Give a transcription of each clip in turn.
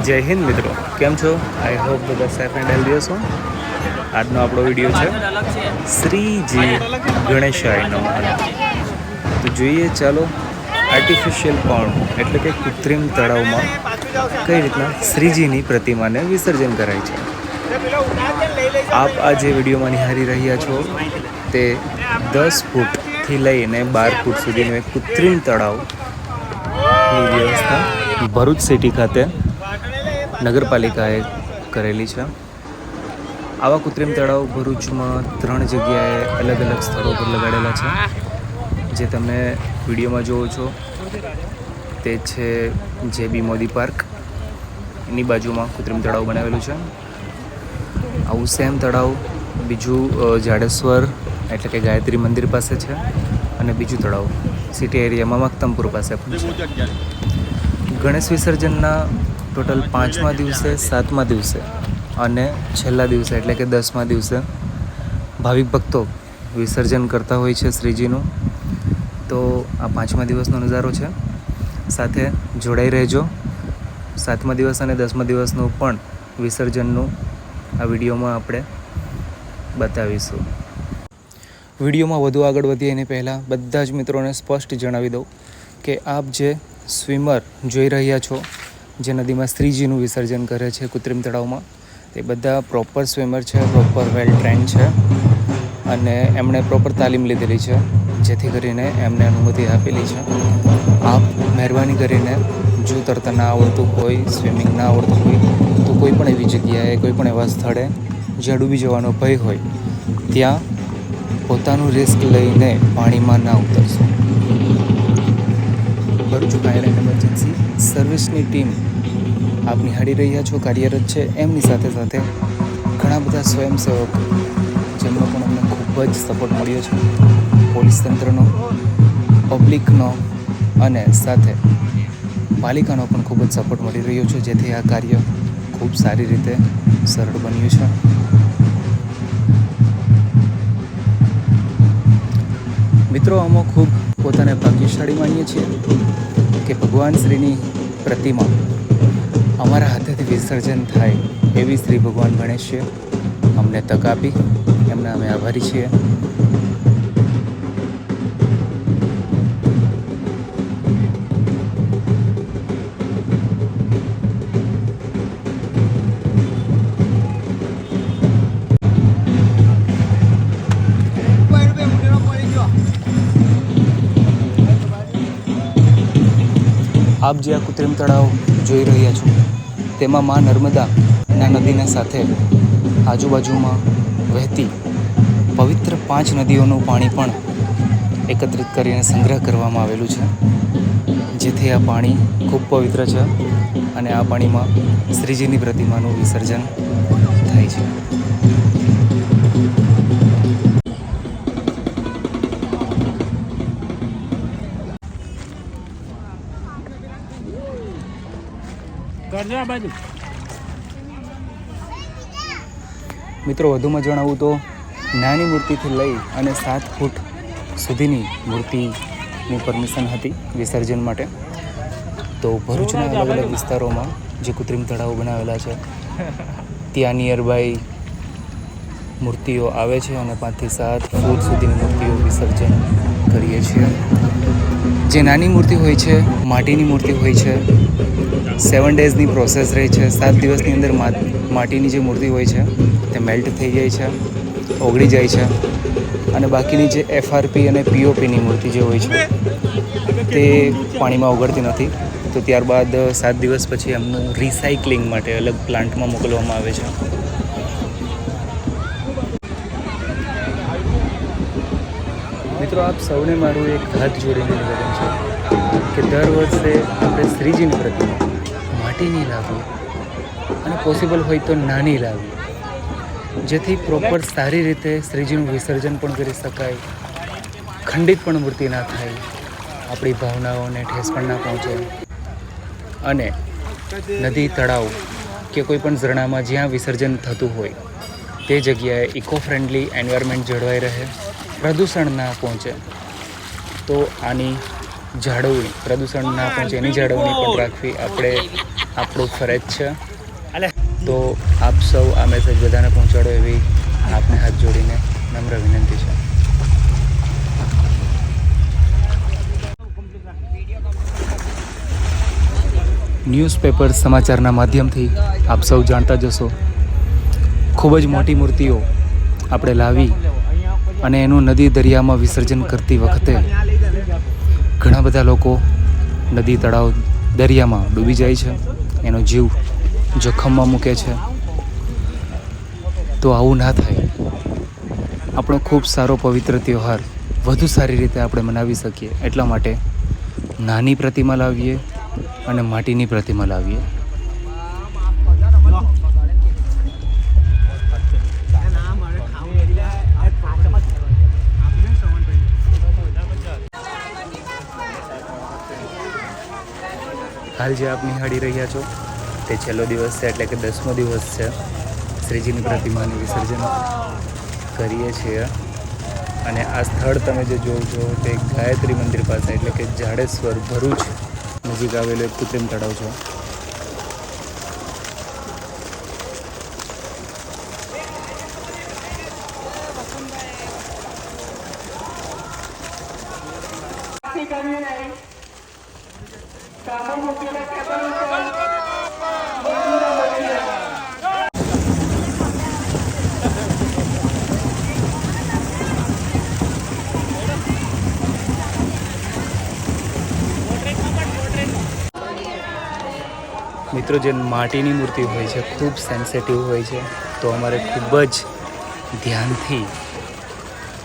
જય હિન્દ મિત્રો, કેમ છો? આઈ હોપ બધા સેફ એન્ડ હેલ્ધી હશો. આજનો આપણો વિડીયો છે શ્રીજી ગણેશાય નમઃ. તો જોઈએ ચાલો આર્ટિફિશિયલ પોન્ડ એટલે કે કૃત્રિમ તળાવમાં કઈ રીતના શ્રીજીની પ્રતિમાને વિસર્જન કરાય છે. આપ આ જે વિડીયોમાં નિહાળી રહ્યા છો તે 10 ફૂટથી લઈને 12 ફૂટ સુધીનું એક કૃત્રિમ તળાવની વ્યવસ્થા ભરૂચ સિટી ખાતે નગરપાલિકાએ કરેલી છે. આવા કૃત્રિમ તળાવ ભરૂચમાં 3 જગ્યાએ અલગ અલગ સ્થળો પર લગાડેલા છે. જે તમે વિડીયોમાં જુઓ છો તે છે JB મોદી પાર્ક, એની બાજુમાં કૃત્રિમ તળાવ બનાવેલું છે. આવું સેમ તળાવ બીજું જાડેશ્વર એટલે કે ગાયત્રી મંદિર પાસે છે, અને બીજું તળાવ સિટી એરિયામાં મક્તમપુર પાસે પણ છે. ગણેશ વિસર્જનના ટોટલ 5મા દિવસે, 7મા દિવસે અને છેલ્લા દિવસે એટલે કે 10મા દિવસે ભાવિક ભક્તો વિસર્જન કરતા હોય છે શ્રીજીનું. તો આ 5મા દિવસનો નજારો છે, સાથે જોડાઈ રહેજો. 7મા દિવસ અને 10મા દિવસનું પણ વિસર્જનનું આ વિડીયોમાં આપણે બતાવીશું. વિડીયોમાં વધુ આગળ વધીએ એની પહેલાં બધા જ મિત્રોને સ્પષ્ટ જણાવી દઉં કે આપ જે સ્વિમર જોઈ રહ્યા છો, જે નદીમાં શ્રીજીનું વિસર્જન કરે છે કૃત્રિમ તળાવમાં, તે બધા પ્રોપર સ્વિમર છે, પ્રોપર વેલ ટ્રેન્ડ છે, અને એમણે પ્રોપર તાલીમ લીધેલી છે, જેથી કરીને એમને અનુમતિ આપેલી છે. આપ મહેરબાની કરીને જો તરતા ના આવડતું હોય, સ્વિમિંગ ના આવડતું હોય, તો કોઈ પણ એવી જગ્યાએ, કોઈ પણ એવા સ્થળે જ્યાં ડૂબી જવાનો ભય હોય ત્યાં પોતાનું રિસ્ક લઈને પાણીમાં ના ઉતરશો. ભરૂચ ફાયર એન્ડ ઇમરજન્સી સર્વિસની ટીમ આપ નિહાળી રહ્યા છો કાર્યરત છે. એમની સાથે સાથે ઘણા બધા સ્વયંસેવકો જેમનો પણ અમને ખૂબ જ સપોર્ટ મળ્યો છે. પોલીસ તંત્રનો, પબ્લિકનો અને સાથે પાલિકાનો પણ ખૂબ જ સપોર્ટ મળી રહ્યો છે, જેથી આ કાર્ય ખૂબ સારી રીતે સરળ બન્યું છે. મિત્રો, અમે ખૂબ પોતાને ભાગ્યશાળી માનીએ છીએ કે ભગવાન શ્રીની પ્રતિમા અમારા હાથેથી વિસર્જન થાય એવી શ્રી ભગવાન ગણેશે અમને તક આપી. એમના અમે આભારી છીએ. આપ જે આ કૃત્રિમ તળાવ જોઈ રહ્યા છો તેમાં મા નર્મદાના નદીના સાથે આજુબાજુમાં વહેતી પવિત્ર 5 નદીઓનું પાણી પણ એકત્રિત કરીને સંગ્રહ કરવામાં આવેલું છે, જેથી આ પાણી ખૂબ પવિત્ર છે અને આ પાણીમાં શ્રીજીની પ્રતિમાનું વિસર્જન થાય છે. મિત્રો, વધુમાં જણાવું તો નાની મૂર્તિથી લઈ અને 7 ફૂટ સુધીની મૂર્તિની પરમિશન હતી વિસર્જન માટે. તો ભરૂચના અલગ અલગ વિસ્તારોમાં જે કૃત્રિમ તળાવો બનાવેલા છે ત્યાં નિયર બાય મૂર્તિઓ આવે છે અને 5 થી 7 ફૂટ સુધીની મૂર્તિઓ વિસર્જન કરીએ છીએ. જે નાની મૂર્તિ હોય છે, માટીની મૂર્તિ હોય છે, 7 ડેઝની પ્રોસેસ રહે છે. 7 દિવસની અંદર માટીની જે મૂર્તિ હોય છે તે મેલ્ટ થઈ જાય છે, ઓગળી જાય છે, અને બાકીની જે FRP અને POPની મૂર્તિ જે હોય છે તે પાણીમાં ઓગળતી નથી. તો ત્યારબાદ 7 દિવસ પછી એમનું રિસાયકલિંગ માટે અલગ પ્લાન્ટમાં મોકલવામાં આવે છે. મિત્રો, આપ સૌને મારું એક હાથ જોડીને નિવેદન છે કે દર વર્ષે આપણે શ્રીજીની પ્રતિમા માટીની લાવીએ અને પોસિબલ હોય તો નાની લાવીએ, જેથી પ્રોપર સારી રીતે શ્રીજીનું વિસર્જન પણ કરી શકાય, ખંડિત પણ મૂર્તિ ના થાય, આપણી ભાવનાઓને ઠેસ પણ ના પહોંચે, અને નદી, તળાવ કે કોઈ પણ ઝરણામાં જ્યાં વિસર્જન થતું હોય તે જગ્યાએ ઇકો ફ્રેન્ડલી એન્વાયરમેન્ટ જળવાઈ રહે, પ્રદૂષણ ના પહોંચે. તો આની જાળવણી, પ્રદૂષણ ના પહોંચે એની જાળવણી પણ રાખવી આપણે આપણું ફરજ છે. તો આપ સૌ આ મેસેજ બધાને પહોંચાડો એવી આપને હાથ જોડીને નમ્ર વિનંતી છે. ન્યૂઝપેપર સમાચારના માધ્યમથી આપ સૌ જાણતા જશો, ખૂબ જ મોટી મૂર્તિઓ આપણે લાવી અને એનું નદી દરિયામાં વિસર્જન કરતી વખતે ઘણા બધા લોકો નદી તળાવ દરિયામાં ડૂબી જાય છે, એનો જીવ જોખમમાં મૂકે છે. તો આવું ના થાય. આપણો ખૂબ સારો પવિત્ર તહેવાર વધુ સારી રીતે આપણે મનાવી શકીએ એટલા માટે નાની પ્રતિમા લાવીએ અને માટીની પ્રતિમા લાવીએ. હાલ જે આપ નિહાળી રહ્યા છો તે છેલ્લો દિવસ છે, એટલે કે 10મો દિવસ છે. શ્રીજીની પ્રતિમાનું વિસર્જન કરીએ છીએ અને આ સ્થળ તમે જે જોવો છો તે ગાયત્રી મંદિર પાસે એટલે કે જાડેશ્વર ભરૂચ નજીક આવેલું એક કૃત્રિમ તળાવ છે. મિત્રો, જે માટીની મૂર્તિ હોય છે ખૂબ સેન્સિટિવ હોય છે, તો અમારે ખૂબ જ ધ્યાનથી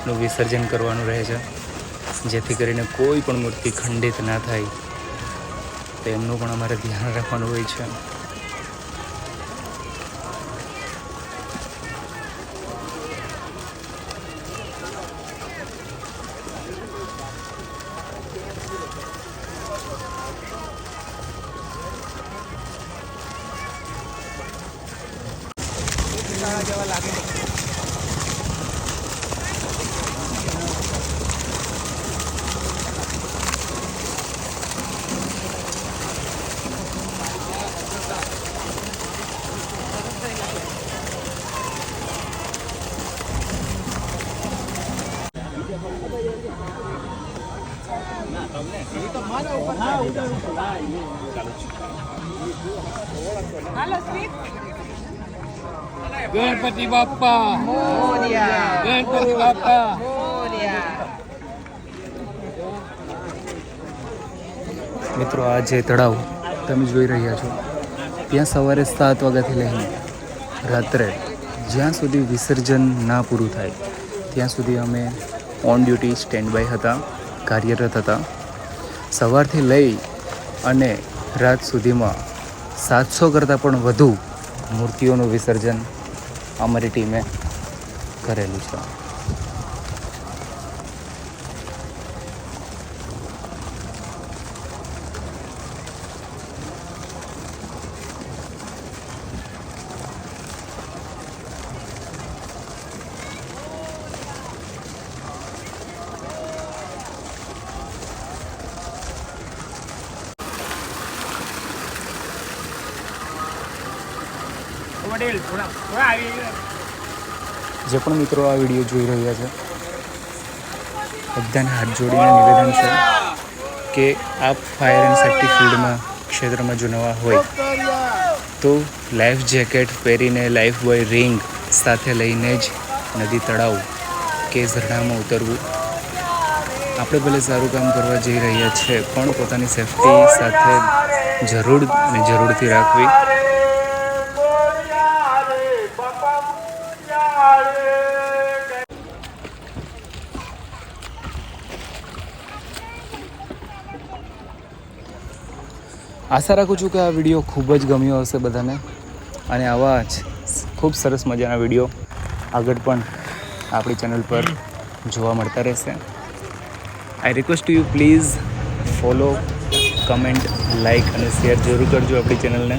નું વિસર્જન કરવાનું રહે છે, જેથી કરીને કોઈ પણ મૂર્તિ ખંડિત ના થાય. તો એમનું પણ અમારે ધ્યાન રાખવાનું હોય છે. ગણપતિ બાપ્પા મોરયા, ગણપતિ બાપ્પા મોરયા. મિત્રો, આ જે તળાવ તમે જોઈ રહ્યા છો ત્યાં સવારે 7 વાગ્યાથી લઈને રાત્રે જ્યાં સુધી વિસર્જન ના પૂરું થાય ત્યાં સુધી અમે ઓન ડ્યુટી સ્ટેન્ડ બાય હતા, કાર્યરત હતા. સવારથી લઈ અને રાત સુધીમાં 700 કરતાં પણ વધુ મૂર્તિઓનું વિસર્જન અમારી ટીમે કરેલું છે. જે પણ મિત્રો આ વિડીયો જોઈ રહ્યા છે બધાને હાથ જોડીને નિવેદન છે કે આપ ફાયર એન્ડ સેફ્ટી ફિલ્ડમાં ક્ષેત્રમાં જો નવા હોય તો લાઈફ જેકેટ પહેરીને લાઈફ બોય રિંગ સાથે લઈને જ નદી તળાવ કે ઝરણામાં ઉતરવું. આપણે ભલે સારું કામ કરવા જઈ રહ્યા છીએ પણ પોતાની સેફ્ટી સાથે જરૂરથી રાખવી. આશા રાખું છું કે આ વિડીયો ખૂબ જ ગમ્યો હશે બધાને, અને આવા જ ખૂબ સરસ મજાના વિડીયો આગળ પણ આપણી ચેનલ પર જોવા મળતા રહેશે. I request to you please follow, comment, like અને શેર જરૂર કરજો આપણી ચેનલને,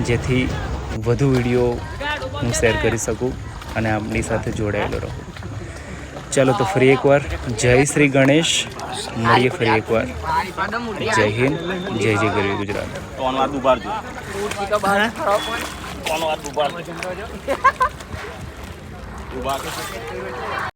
જેથી વધુ વિડીયો હું શેર કરી શકું અને આપની સાથે જોડાયેલો રહું. ચાલો તો ફરી એકવાર જય શ્રી ગણેશ, મળીએ ફરી એકવાર. જય હિન્દ, જય જય ગરવી ગુજરાત.